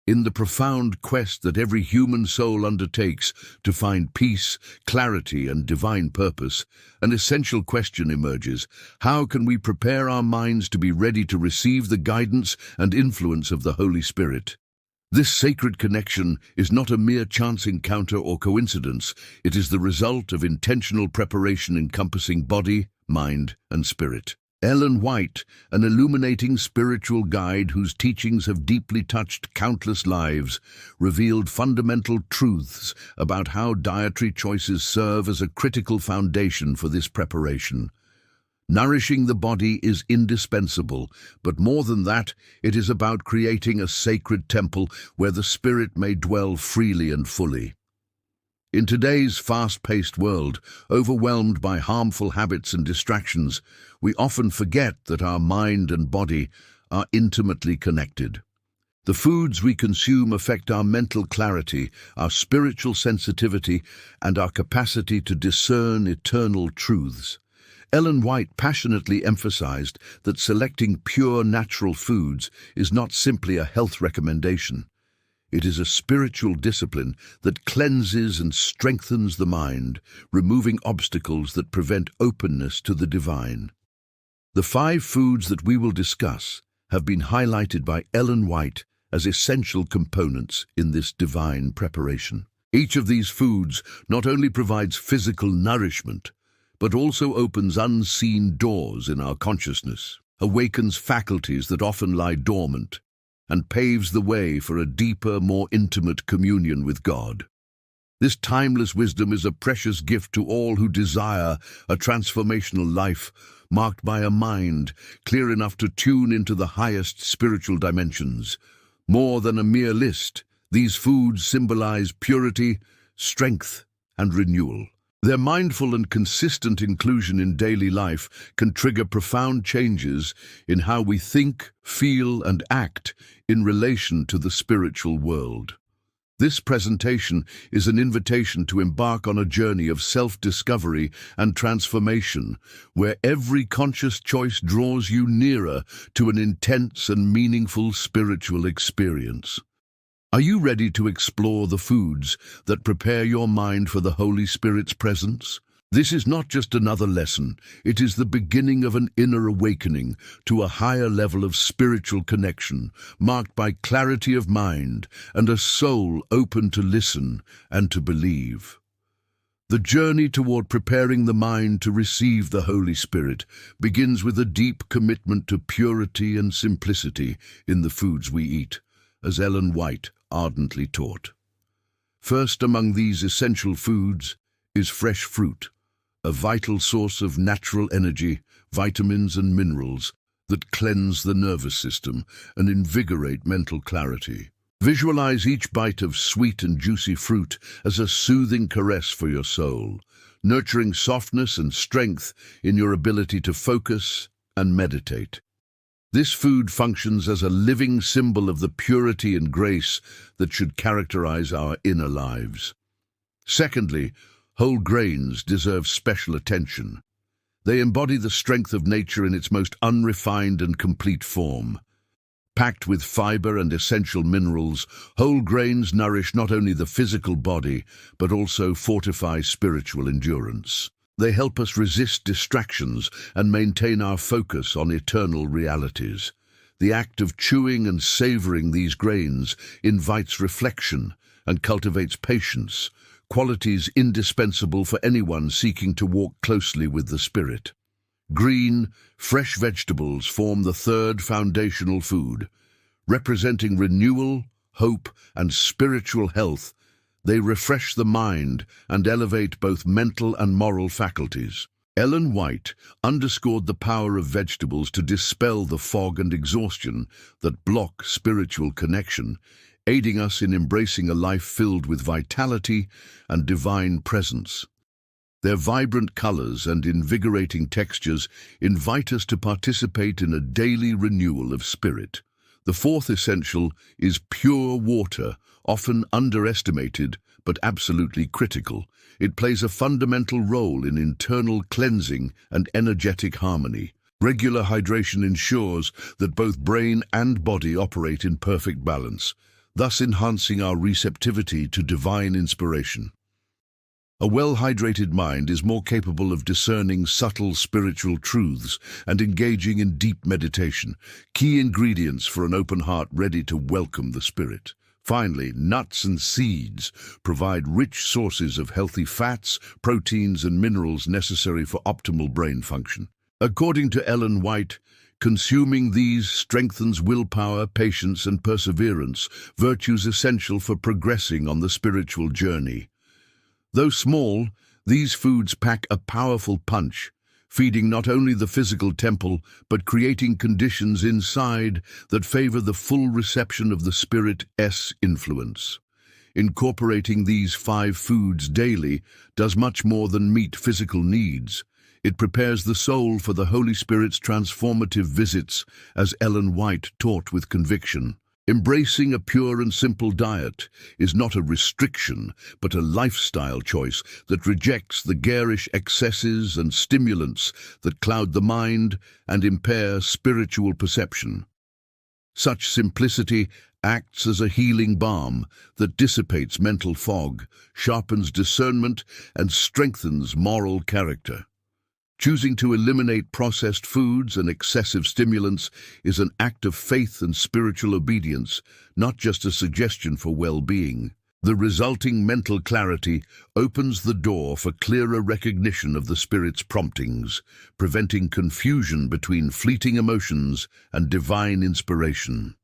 In the profound quest that every human soul undertakes to find peace, clarity, and divine purpose, an essential question emerges: how can we prepare our minds to be ready to receive the guidance and influence of the Holy Spirit? This sacred connection is not a mere chance encounter or coincidence. It is the result of intentional preparation encompassing body, mind, and spirit. Ellen White, an illuminating spiritual guide whose teachings have deeply touched countless lives, revealed fundamental truths about how dietary choices serve as a critical foundation for this preparation. Nourishing the body is indispensable, but more than that, it is about creating a sacred temple where the spirit may dwell freely and fully. In today's fast-paced world, overwhelmed by harmful habits and distractions, we often forget that our mind and body are intimately connected. The foods we consume affect our mental clarity, our spiritual sensitivity, and our capacity to discern eternal truths. Ellen White passionately emphasized that selecting pure natural foods is not simply a health recommendation. It is a spiritual discipline that cleanses and strengthens the mind, removing obstacles that prevent openness to the divine. The 5 foods that we will discuss have been highlighted by Ellen White as essential components in this divine preparation. Each of these foods not only provides physical nourishment, but also opens unseen doors in our consciousness, awakens faculties that often lie dormant, and paves the way for a deeper, more intimate communion with God. This timeless wisdom is a precious gift to all who desire a transformational life marked by a mind clear enough to tune into the highest spiritual dimensions. More than a mere list, these foods symbolize purity, strength, and renewal. Their mindful and consistent inclusion in daily life can trigger profound changes in how we think, feel, and act in relation to the spiritual world. This presentation is an invitation to embark on a journey of self-discovery and transformation, where every conscious choice draws you nearer to an intense and meaningful spiritual experience. Are you ready to explore the foods that prepare your mind for the Holy Spirit's presence? This is not just another lesson, it is the beginning of an inner awakening to a higher level of spiritual connection, marked by clarity of mind and a soul open to listen and to believe. The journey toward preparing the mind to receive the Holy Spirit begins with a deep commitment to purity and simplicity in the foods we eat, as Ellen White ardently taught. First among these essential foods is fresh fruit, a vital source of natural energy, vitamins and minerals that cleanse the nervous system and invigorate mental clarity. Visualize each bite of sweet and juicy fruit as a soothing caress for your soul, nurturing softness and strength in your ability to focus and meditate. This food functions as a living symbol of the purity and grace that should characterize our inner lives. Secondly, whole grains deserve special attention. They embody the strength of nature in its most unrefined and complete form. Packed with fiber and essential minerals, whole grains nourish not only the physical body, but also fortify spiritual endurance. They help us resist distractions and maintain our focus on eternal realities. The act of chewing and savoring these grains invites reflection and cultivates patience, qualities indispensable for anyone seeking to walk closely with the Spirit. Green, fresh vegetables form the third foundational food. Representing renewal, hope, and spiritual health, they refresh the mind and elevate both mental and moral faculties. Ellen White underscored the power of vegetables to dispel the fog and exhaustion that block spiritual connection, aiding us in embracing a life filled with vitality and divine presence. Their vibrant colors and invigorating textures invite us to participate in a daily renewal of spirit. The fourth essential is pure water, often underestimated but absolutely critical. It plays a fundamental role in internal cleansing and energetic harmony. Regular hydration ensures that both brain and body operate in perfect balance. thus enhancing our receptivity to divine inspiration. A well-hydrated mind is more capable of discerning subtle spiritual truths and engaging in deep meditation, key ingredients for an open heart ready to welcome the Spirit. Finally, nuts and seeds provide rich sources of healthy fats, proteins, and minerals necessary for optimal brain function. According to Ellen White, consuming these strengthens willpower, patience, and perseverance, virtues essential for progressing on the spiritual journey. Though small, these foods pack a powerful punch, feeding not only the physical temple, but creating conditions inside that favor the full reception of the Spirit's influence. Incorporating these 5 foods daily does much more than meet physical needs. It prepares the soul for the Holy Spirit's transformative visits, as Ellen White taught with conviction. Embracing a pure and simple diet is not a restriction, but a lifestyle choice that rejects the garish excesses and stimulants that cloud the mind and impair spiritual perception. Such simplicity acts as a healing balm that dissipates mental fog, sharpens discernment, and strengthens moral character. Choosing to eliminate processed foods and excessive stimulants is an act of faith and spiritual obedience, not just a suggestion for well-being. The resulting mental clarity opens the door for clearer recognition of the Spirit's promptings, preventing confusion between fleeting emotions and divine inspiration.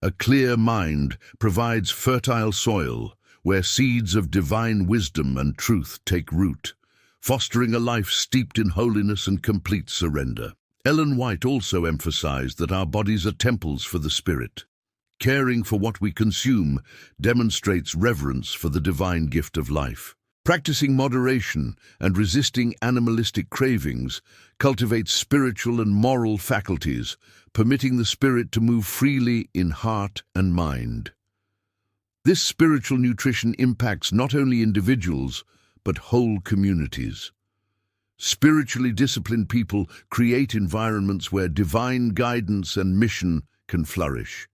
A clear mind provides fertile soil where seeds of divine wisdom and truth take root, fostering a life steeped in holiness and complete surrender. Ellen White also emphasized that our bodies are temples for the Spirit. Caring for what we consume demonstrates reverence for the divine gift of life. Practicing moderation and resisting animalistic cravings cultivates spiritual and moral faculties, permitting the Spirit to move freely in heart and mind. This spiritual nutrition impacts not only individuals, but whole communities. Spiritually disciplined people create environments where divine guidance and mission can flourish.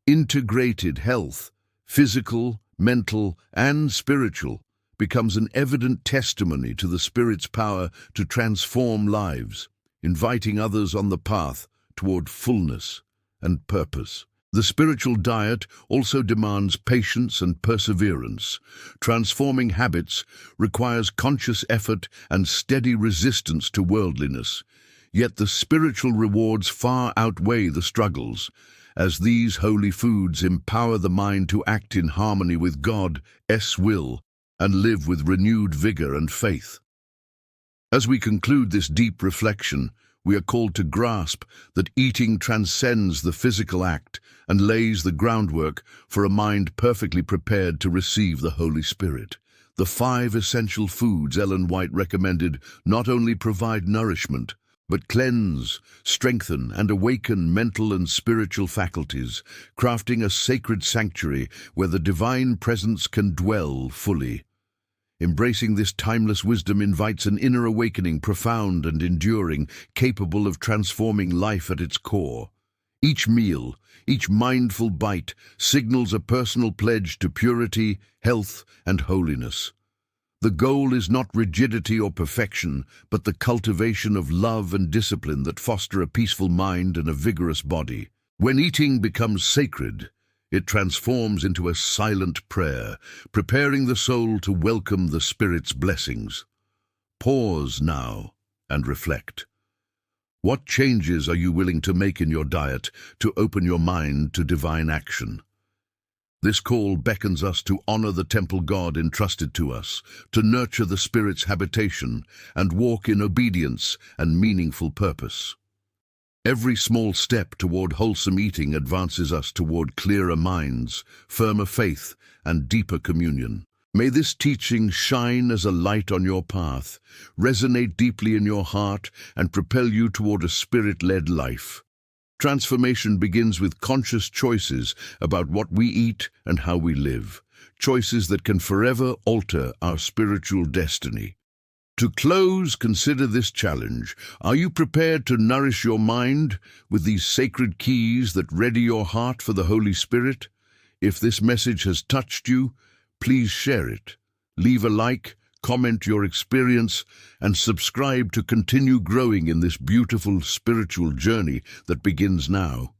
Integrated health, physical, mental, and spiritual, becomes an evident testimony to the Spirit's power to transform lives, inviting others on the path toward fullness and purpose. The spiritual diet also demands patience and perseverance. Transforming habits requires conscious effort and steady resistance to worldliness. Yet the spiritual rewards far outweigh the struggles, as these holy foods empower the mind to act in harmony with God's will and live with renewed vigor and faith. As we conclude this deep reflection, we are called to grasp that eating transcends the physical act and lays the groundwork for a mind perfectly prepared to receive the Holy Spirit. The 5 essential foods Ellen White recommended not only provide nourishment, but cleanse, strengthen, and awaken mental and spiritual faculties, crafting a sacred sanctuary where the divine presence can dwell fully. Embracing this timeless wisdom invites an inner awakening, profound and enduring, capable of transforming life at its core. Each meal, each mindful bite, signals a personal pledge to purity, health, and holiness. The goal is not rigidity or perfection, but the cultivation of love and discipline that foster a peaceful mind and a vigorous body. When eating becomes sacred, it transforms into a silent prayer, preparing the soul to welcome the Spirit's blessings. Pause now and reflect. What changes are you willing to make in your diet to open your mind to divine action? This call beckons us to honor the temple God entrusted to us, to nurture the Spirit's habitation, and walk in obedience and meaningful purpose. Every small step toward wholesome eating advances us toward clearer minds, firmer faith, and deeper communion. May this teaching shine as a light on your path, resonate deeply in your heart, and propel you toward a Spirit-led life. Transformation begins with conscious choices about what we eat and how we live, choices that can forever alter our spiritual destiny. To close, consider this challenge. Are you prepared to nourish your mind with these sacred keys that ready your heart for the Holy Spirit? If this message has touched you, please share it. Leave a like, comment your experience, and subscribe to continue growing in this beautiful spiritual journey that begins now.